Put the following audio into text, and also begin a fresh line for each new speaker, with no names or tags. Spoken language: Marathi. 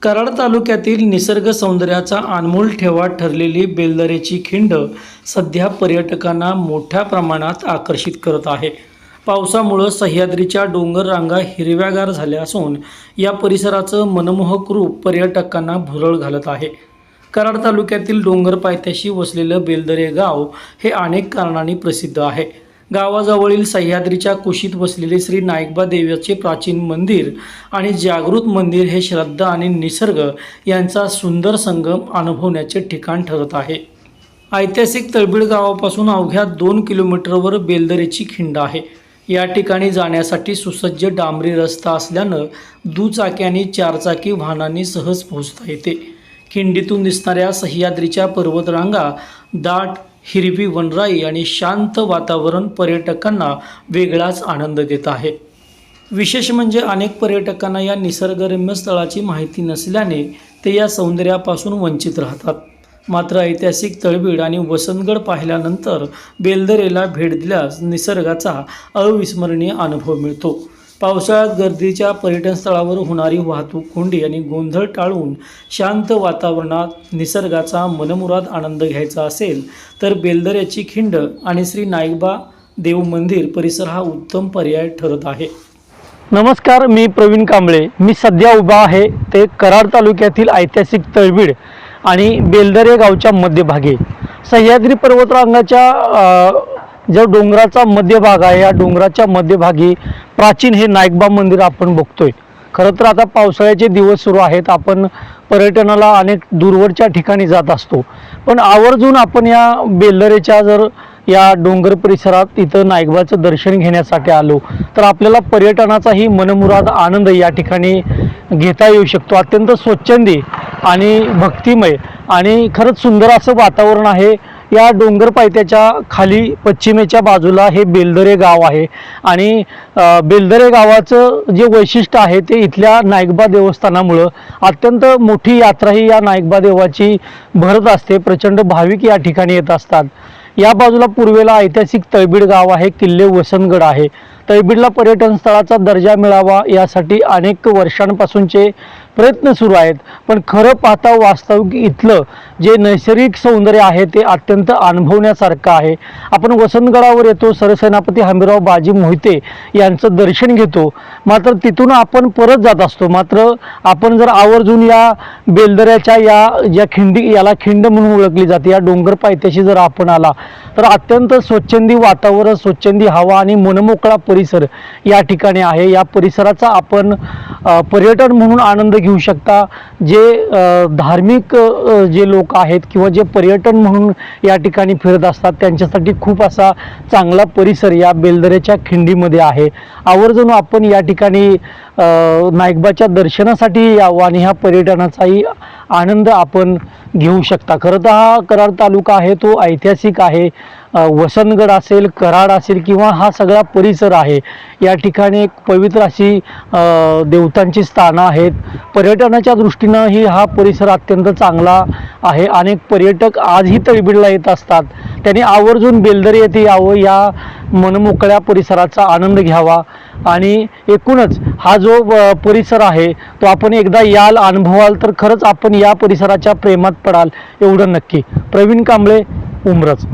कराड तालुक्यातील निसर्ग सौंदर्याचा अनमोल ठेवा ठरलेली बेलदरेची खिंड सध्या पर्यटकांना मोठ्या प्रमाणात आकर्षित करत आहे. पावसामुळे सह्याद्रीच्या डोंगर रांगा हिरव्यागार झाल्या असून या परिसराचं मनमोहक रूप पर्यटकांना भुरळ घालत आहे. कराड तालुक्यातील डोंगर पायथ्याशी वसलेलं बेलदरे गाव हे अनेक कारणांनी प्रसिद्ध आहे. गावाजवळील सह्याद्रीच्या कुशीत वसलेले श्री नाईकबा देवीचे प्राचीन मंदिर आणि जागृत मंदिर हे श्रद्धा आणि निसर्ग यांचा सुंदर संगम अनुभवण्याचे ठिकाण ठरत आहे. ऐतिहासिक तळबीड गावापासून अवघ्या 2 किलोमीटरवर बेलदरेची खिंड आहे. या ठिकाणी जाण्यासाठी सुसज्ज डांबरी रस्ता असल्यानं दुचाकी आणि चारचाकी वाहनांनी सहज पोहोचता येते. खिंडीतून दिसणाऱ्या सह्याद्रीच्या पर्वतरांगा, दाट हिरवी वनराई आणि शांत वातावरण पर्यटकांना वेगळाच आनंद देत आहे. विशेष म्हणजे अनेक पर्यटकांना या निसर्गरम्य स्थळाची माहिती नसल्याने ते या सौंदर्यापासून वंचित राहतात. मात्र ऐतिहासिक तळबीड आणि वसंतगड पाहिल्यानंतर बेलदरेला भेट दिल्यास निसर्गाचा अविस्मरणीय अनुभव मिळतो. पावसाळ्यात गर्दीच्या पर्यटन स्थळावर होणारी वाहतूक कोंडी आणि गोंधळ टाळून शांत वातावरणात निसर्गाचा मनमुराद आनंद घ्यायचा असेल तर बेलदऱ्याची खिंड आणि श्री नाईकबा देव मंदिर परिसर हा उत्तम पर्याय ठरत आहे.
नमस्कार, मी प्रवीण कांबळे. मी सध्या उभा आहे ते कराड तालुक्यातील ऐतिहासिक तळबीड आणि बेलदरे गावच्या मध्यभागी. सह्याद्री पर्वतरांगाच्या जो डोंगराचा मध्यभाग आहे, या डोंगराच्या मध्यभागी प्राचीन हे नाईकबा मंदिर आपण बघतोय. खरं तर आता पावसाळ्याचे दिवस सुरू आहेत. आपण पर्यटनाला अनेक दूरवरच्या ठिकाणी जात असतो, पण आवर्जून आपण या बेलदरेच्या या डोंगर परिसरात इथं नाईकबाचं दर्शन घेण्यासाठी आलो तर आपल्याला पर्यटनाचाही मनमुराद आनंद या ठिकाणी घेता येऊ शकतो. अत्यंत स्वच्छंदी आणि भक्तिमय आणि खरंच सुंदर असं वातावरण आहे. या डोंगर पायथ्याच्या खाली पश्चिमेच्या बाजूला हे बेलदरे गाव आहे आणि बेलदरे गावाचं जे वैशिष्ट्य आहे ते इथल्या नाईकबा देवस्थानामुळं अत्यंत मोठी यात्रा ही या नाईकबा देवाची भरत असते. प्रचंड भाविक या ठिकाणी येत असतात. या बाजूला पूर्वेला ऐतिहासिक तळबीड गाव आहे, किल्ले वसंतगड आहे. तळबीडला पर्यटन स्थळाचा दर्जा मिळावा यासाठी अनेक वर्षांपासूनचे प्रयत्न सुरू आहेत, पण खरं पाहता वास्तविक इथलं जे नैसर्गिक सौंदर्य आहे ते अत्यंत अनुभवण्यासारखं आहे. आपण वसंतगडावर येतो, सरसेनापती हंबीरराव बाजी मोहिते यांचं दर्शन घेतो, मात्र तिथून आपण परत जात असतो. मात्र आपण जर आवर्जून या बेलदऱ्याच्या या खिंडी, याला खिंड म्हणून ओळखली जाते, या डोंगर पायथ्याशी जर आपण आला तर अत्यंत स्वच्छंदी वातावरण, स्वच्छंदी हवा आणि मनमोकळा परिसर या ठिकाणी आहे. या परिसराचा आपण पर्यटन म्हणून आनंद घेऊ शकता. जे धार्मिक जे लोक आहेत किंवा जे पर्यटन म्हणून या ठिकाणी फिरत असतात त्यांच्यासाठी खूप असा चांगला परिसर या बेलदऱ्याच्या खिंडीमध्ये आहे. आवर्जून आपण या ठिकाणी नाईकबाच्या दर्शनासाठी यावं आणि ह्या पर्यटनाचाही आनंद आपण घेऊ शकता. खरं तर हा कराड तालुका आहे तो ऐतिहासिक आहे. वसंतगड असेल, कराड असेल किंवा हा सगळा परिसर आहे, या ठिकाणी एक पवित्र अशी देवतांची स्थानं आहेत. पर्यटनाच्या दृष्टीनंही हा परिसर अत्यंत चांगला आहे. अनेक पर्यटक आजही तळबीडला येत असतात. त्यांनी आवर्जून बेलदरे येथे यावं, या मनमोकळ्या परिसराचा आनंद घ्यावा आणि एकूणच हा जो परिसर आहे तो आपण एकदा याल, अनुभवाल तर खरंच आपण या परिसराच्या प्रेमात पडाल एवढं नक्की. प्रवीण कांबळे, उमरज.